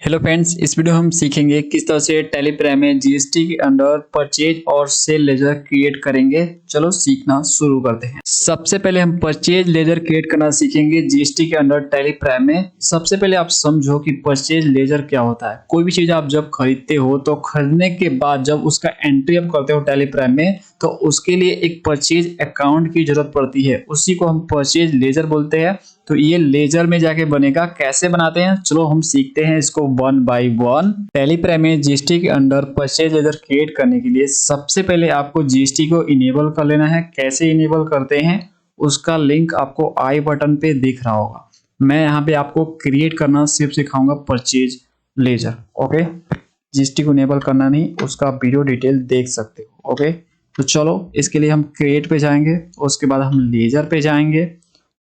Hello friends, इस video हम सीखेंगे किस तरह से टैली प्राइम में जीएसटी के अंडर परचेज और सेल लेजर क्रिएट करेंगे। चलो सीखना शुरू करते हैं। सबसे पहले हम परचेज लेजर क्रिएट करना सीखेंगे जीएसटी के अंडर टैली प्राइम में। सबसे पहले आप समझो कि परचेज लेजर क्या होता है। कोई भी चीज आप जब खरीदते हो तो खरीदने के बाद जब उसका एंट्री आप करते हो टैली प्राइम में तो उसके लिए एक परचेज अकाउंट की जरूरत पड़ती है, उसी को हम परचेज लेजर बोलते हैं। तो ये लेजर में जाके बनेगा। कैसे बनाते हैं चलो हम सीखते हैं इसको one by one. Tally prime में जीएसटी के अंडर परचेज लेजर क्रिएट करने के लिए सबसे पहले आपको जीएसटी को इनेबल कर लेना है। कैसे इनेबल करते हैं उसका लिंक आपको आई बटन पे दिख रहा होगा। मैं यहाँ पे आपको क्रिएट करना सिर्फ सिखाऊंगा परचेज लेजर। ओके, जीएसटी को इनेबल करना नहीं, उसका वीडियो डिटेल देख सकते हो। ओके, तो चलो इसके लिए हम क्रिएट पे जाएंगे, उसके बाद हम लेजर पे जाएंगे,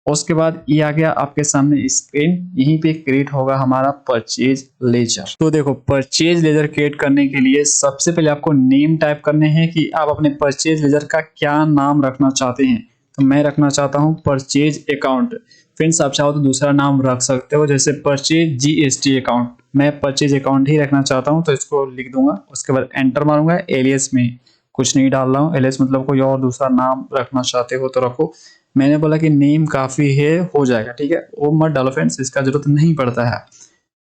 उसके बाद ये आ गया आपके सामने स्क्रीन। यहीं पे क्रिएट होगा हमारा परचेज लेजर। तो देखो परचेज लेजर क्रिएट करने के लिए सबसे पहले आपको नेम टाइप करने हैं कि आप अपने परचेज लेजर का क्या नाम रखना चाहते हैं। तो मैं रखना चाहता हूँ परचेज अकाउंट। फ्रेंड्स आप चाहो तो दूसरा नाम रख सकते हो, जैसे परचेज जीएसटी अकाउंट। मैं परचेज अकाउंट ही रखना चाहता हूँ तो इसको लिख दूंगा। उसके बाद एंटर मारूंगा। एलियस में कुछ नहीं डाल रहा हूँ। एलियस मतलब कोई और दूसरा नाम रखना चाहते हो तो रखो। मैंने बोला कि नेम काफी है, हो जाएगा, ठीक है। वो मत डालो फ्रेंड्स, इसका जरूरत नहीं पड़ता है।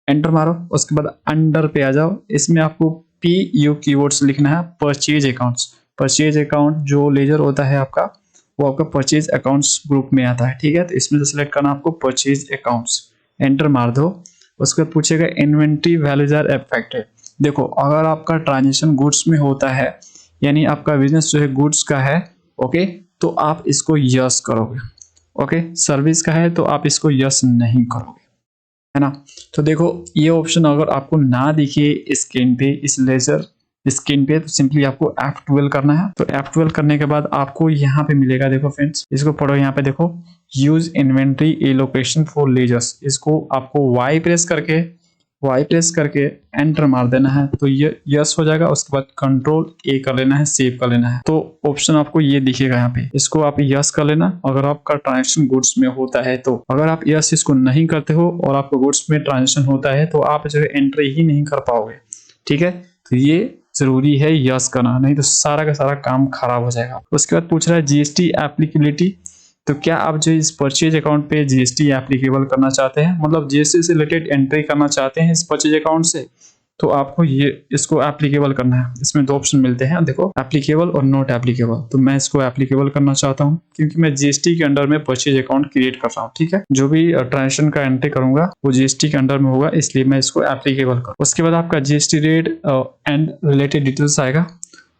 एंटर मारो। उसके बाद अंडर पे आ जाओ। इसमें आपको PU कीवर्ड्स लिखना है, परचेज अकाउंट्स। परचेज अकाउंट जो लेजर होता है आपका, वो आपका परचेज अकाउंट्स ग्रुप में आता है, ठीक है। तो इसमें से सिलेक्ट करना आपको परचेज अकाउंट्स। एंटर मार दो। उसके बाद पूछेगा इन्वेंट्री वैल्यूज आर अफेक्टेड। देखो अगर आपका ट्रांजेक्शन गुड्स में होता है, यानी आपका बिजनेस जो है गुड्स का है, ओके, तो आप इसको यस करोगे। ओके, सर्विस का है तो आप इसको यस नहीं करोगे, है ना। तो देखो ये ऑप्शन अगर आपको ना दिखे स्क्रीन पे, इस लेजर स्क्रीन पे, तो सिंपली आपको F12 करना है। तो F12 करने के बाद आपको यहाँ पे मिलेगा, देखो फ्रेंड्स इसको पढ़ो। यहाँ पे देखो use inventory allocation for ledgers. इसको आपको वाई प्रेस करके एंटर मार देना है तो ये यस हो जाएगा। उसके बाद कंट्रोल A कर लेना है, सेव कर लेना है। तो ऑप्शन आपको ये दिखेगा यहाँ पे, इसको आप यस कर लेना अगर आपका ट्रांजेक्शन गुड्स में होता है। तो अगर आप यस इसको नहीं करते हो और आपको गुड्स में ट्रांजेक्शन होता है तो आप जो है एंट्री ही नहीं कर पाओगे, ठीक है। तो ये जरूरी है यस करना, नहीं तो सारा का सारा काम खराब हो जाएगा। उसके बाद पूछ रहा है जीएसटी एप्लीकेबिलिटी। तो क्या आप जो इस परचेज अकाउंट पे जीएसटी एप्लीकेबल करना चाहते हैं, मतलब जीएसटी से रिलेटेड एंट्री करना चाहते हैं इस परचेज अकाउंट से, तो आपको ये इसको एप्लीकेबल करना है। इसमें दो ऑप्शन मिलते हैं, देखो एप्लीकेबल और नॉट एप्लीकेबल। तो मैं इसको एप्लीकेबल करना चाहता हूँ क्योंकि मैं जीएसटी के अंडर में परचेज अकाउंट क्रिएट कर रहा हूँ, ठीक है। जो भी ट्रांजेक्शन का एंट्री करूंगा वो जीएसटी के अंडर में होगा, इसलिए मैं इसको एप्लीकेबल करूँ। उसके बाद आपका GST rate and related details आएगा।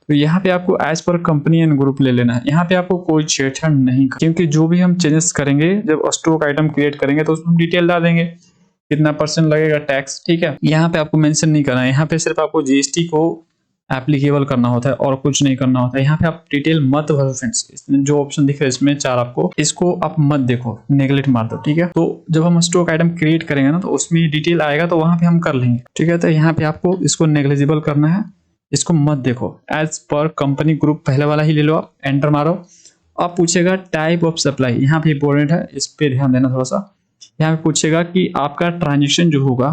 तो यहाँ पे आपको as per company and group ले लेना है। यहाँ पे आपको कोई छेड़छाड़ नहीं, क्योंकि जो भी हम चेंजेस करेंगे जब स्टॉक आइटम क्रिएट करेंगे तो उसमें हम डिटेल डाल देंगे, कितना % लगेगा टैक्स, ठीक है। यहाँ पे आपको मेंशन नहीं करना है। यहाँ पे सिर्फ आपको जीएसटी को एप्लीकेबल करना होता है और कुछ नहीं करना होता है। यहाँ पे आप डिटेल मत भरो फ्रेंड्स। इसमें जो ऑप्शन दिख रहा है इसमें 4 आपको, इसको आप मत देखो, नेगलेक्ट मार दो, ठीक है। तो जब हम स्टॉक आइटम क्रिएट करेंगे ना तो उसमें डिटेल आएगा तो वहां पे हम कर लेंगे, ठीक है। तो यहाँ पे आपको इसको नेग्लिजिबल करना है, इसको मत देखो। एज पर कंपनी ग्रुप पहले वाला ही ले लो आप। एंटर मारो। अब पूछेगा टाइप ऑफ सप्लाई, यहाँ पे इंपॉर्टेंट है, इस पे ध्यान देना थोड़ा सा। यहाँ पे पूछेगा कि आपका ट्रांजेक्शन जो होगा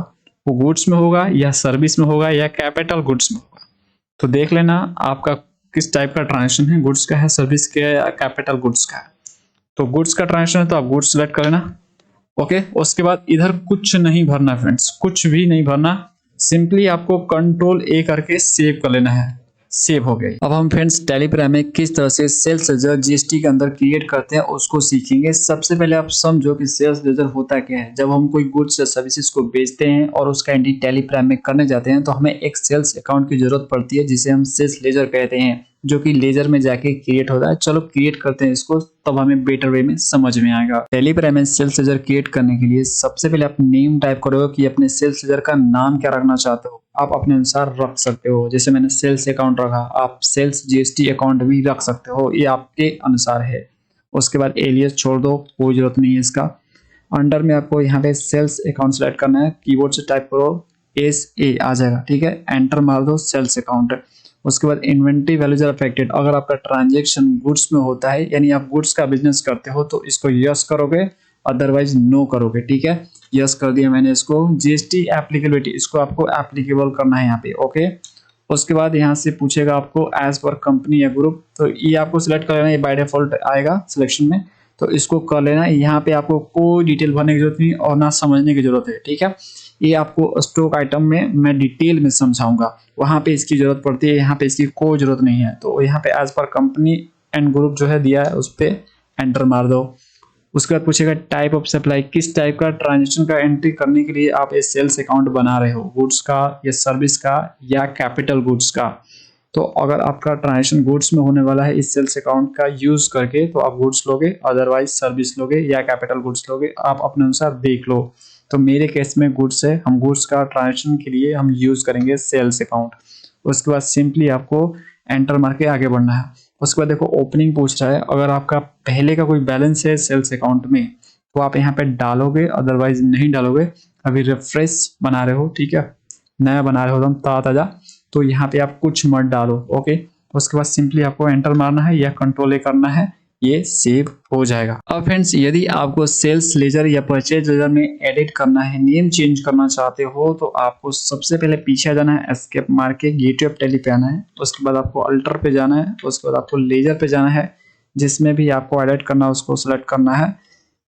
वो गुड्स में होगा या सर्विस में होगा या कैपिटल गुड्स में होगा। तो देख लेना आपका किस टाइप का ट्रांजेक्शन है, गुड्स का है, सर्विस का है या कैपिटल गुड्स का है। तो गुड्स का ट्रांजेक्शन है तो आप गुड्स सेलेक्ट कर लेना। ओके, उसके बाद इधर कुछ नहीं भरना फ्रेंड्स, कुछ भी नहीं भरना। सिंपली आपको कंट्रोल A करके सेव कर लेना है। सेव हो गई। अब हम फ्रेंड्स टैली प्राइम में किस तरह से सेल्स लेजर जीएसटी के अंदर क्रिएट करते हैं उसको सीखेंगे। सबसे पहले आप समझो कि सेल्स लेजर होता क्या है। जब हम कोई गुड्स या सर्विसेज को बेचते हैं और उसका एंट्री टैली प्राइम में करने जाते हैं तो हमें एक सेल्स अकाउंट की जरूरत पड़ती है, जिसे हम सेल्स लेजर कहते हैं, जो कि लेजर में जाके क्रिएट होता है। चलो क्रिएट करते हैं इसको, तब हमें बेटर वे में समझ में आएगा। टैली प्राइम में सेल्स लेजर क्रिएट करने के लिए सबसे पहले आप नेम टाइप करोगे कि अपने सेल्स लेजर का नाम क्या रखना चाहते हो। आप अपने अनुसार रख सकते हो, जैसे मैंने सेल्स अकाउंट रखा, आप सेल्स जीएसटी अकाउंट भी रख सकते हो, ये आपके अनुसार है। उसके बाद एलियस छोड़ दो, कोई जरूरत नहीं है इसका। अंडर में आपको यहाँ पे सेल्स अकाउंट सेलेक्ट करना है, कीबोर्ड से टाइप करो SA आ जाएगा, ठीक है। एंटर मार दो, सेल्स अकाउंट। उसके बाद इन्वेंट्री वैल्यूज आर अफेक्टेड। अगर आपका ट्रांजैक्शन गुड्स में होता है, यानी आप गुड्स का बिजनेस करते हो, तो इसको यस करोगे। अदरवाइज नो करोगे। ठीक है, यस कर दिया मैंने इसको। जीएसटी एप्लीकेबिलिटी, इसको आपको एप्लीकेबल करना है यहाँ पे। ओके, उसके बाद यहाँ से पूछेगा आपको एज पर कंपनी या ग्रुप, तो ये आपको सिलेक्ट कर लेना, ये बाय डिफॉल्ट आएगा सिलेक्शन में, तो इसको कर लेना। यहाँ पे आपको कोई डिटेल भरने की जरूरत नहीं और ना समझने की जरूरत है। ठीक है, ये आपको स्टॉक आइटम में मैं डिटेल में समझाऊंगा, वहां पे इसकी जरूरत पड़ती है, यहाँ पे इसकी कोई जरूरत नहीं है। तो यहाँ पे as per company and group जो है दिया है, उस पर एंटर मार दो। उसके बाद पूछेगा टाइप ऑफ सप्लाई, किस टाइप का ट्रांजेक्शन का एंट्री करने के लिए आप ये सेल्स अकाउंट बना रहे हो, गुड्स का या सर्विस का या कैपिटल गुड्स का। तो अगर आपका ट्रांजेक्शन गुड्स में होने वाला है इस सेल्स अकाउंट का यूज करके, तो आप गुड्स लोगे, अदरवाइज सर्विस लोगे या कैपिटल गुड्स लोगे, आप अपने अनुसार देख लो। तो मेरे केस में गुड्स है, हम गुड्स का ट्रांजेक्शन के लिए हम यूज करेंगे सेल्स अकाउंट। उसके बाद सिंपली आपको एंटर मार के आगे बढ़ना है। उसके बाद देखो ओपनिंग पूछ रहा है, अगर आपका पहले का कोई बैलेंस है सेल्स अकाउंट में तो आप यहाँ पे डालोगे, अदरवाइज नहीं डालोगे। अभी रिफ्रेश बना रहे हो, ठीक है, नया बना रहे हो एकदम ताजा, तो यहाँ पे आप कुछ मत डालो। ओके, उसके बाद सिंपली आपको एंटर मारना है या कंट्रोल ए करना है, ये सेव हो जाएगा। अब फ्रेंड्स, यदि आपको सेल्स लेजर या परचेज लेजर में एडिट करना है, नेम चेंज करना चाहते हो, तो आपको सबसे पहले पीछे जाना है, एस्केप मार के गेटवे ऑफ टैली पे आना है। उसके बाद आपको अल्टर पे जाना है, उसके बाद आपको लेजर पे जाना है, जिसमें भी आपको एडिट करना है उसको सिलेक्ट करना है।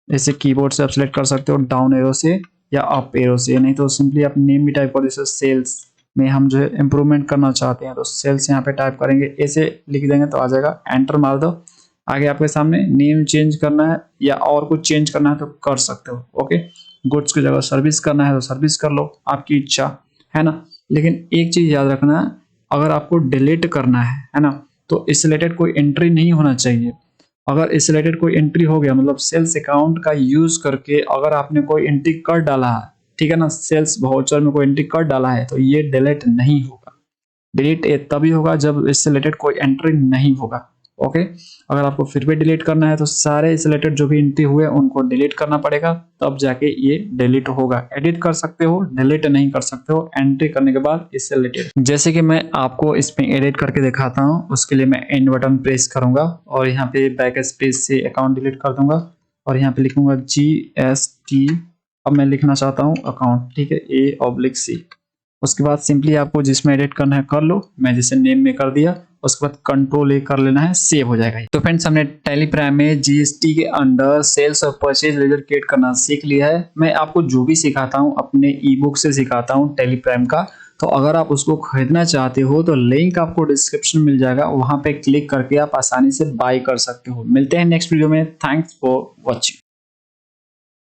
जैसे कीबोर्ड से आप सिलेक्ट कर सकते हो डाउन एरो से या अप एरो से, नहीं तो सिंपली आप नेम भी टाइप कर, जैसे सेल्स में हम जो है इम्प्रूवमेंट करना चाहते हैं तो सेल्स यहाँ पे टाइप करेंगे, ऐसे लिख देंगे तो आ जाएगा। एंटर मार दो, आगे आपके सामने नेम चेंज करना है या और कुछ चेंज करना है तो कर सकते हो। ओके, गुड्स की जगह सर्विस करना है तो सर्विस कर लो, आपकी इच्छा है ना। लेकिन एक चीज याद रखना, अगर आपको डिलीट करना है ना, तो इस रिलेटेड कोई एंट्री नहीं होना चाहिए। अगर इस रिलेटेड कोई एंट्री हो गया, मतलब सेल्स अकाउंट का यूज करके अगर आपने कोई एंट्री कर डाला है, ठीक है ना, सेल्स वाउचर में कोई एंट्री कर डाला है, तो ये डिलीट नहीं होगा। डिलीट तभी होगा जब इससे रिलेटेड कोई एंट्री नहीं होगा। ओके, अगर आपको फिर भी डिलीट करना है तो सारे इस रिलेटेड जो भी एंट्री हुए उनको डिलीट करना पड़ेगा, तब जाके ये डिलीट होगा। एडिट कर सकते हो, डिलीट नहीं कर सकते हो एंट्री करने के बाद इससे रिलेटेड। जैसे कि मैं आपको इसमें एडिट करके दिखाता हूँ, उसके लिए मैं एंड बटन प्रेस करूंगा और यहाँ पे बैक स्पेस से अकाउंट डिलीट कर दूंगा और यहाँ पे लिखूंगा GST। अब मैं लिखना चाहता हूँ अकाउंट, ठीक है, A/C। उसके बाद सिंपली आपको जिसमें एडिट करना है कर लो, मैं जैसे नेम में कर दिया, उसके बाद कंट्रोल ए कर लेना है, सेव हो जाएगा। तो फ्रेंड्स, हमने टैली प्राइम में जीएसटी के अंडर सेल्स और परचेज लेजर क्रिएट करना सीख लिया है। मैं आपको जो भी सिखाता हूँ अपने ई बुक से सिखाता हूँ टैली प्राइम का, तो अगर आप उसको खरीदना चाहते हो तो लिंक आपको डिस्क्रिप्शन में मिल जाएगा, वहां पे क्लिक करके आप आसानी से बाय कर सकते हो। मिलते हैं नेक्स्ट वीडियो में, थैंक्स फॉर वॉचिंग।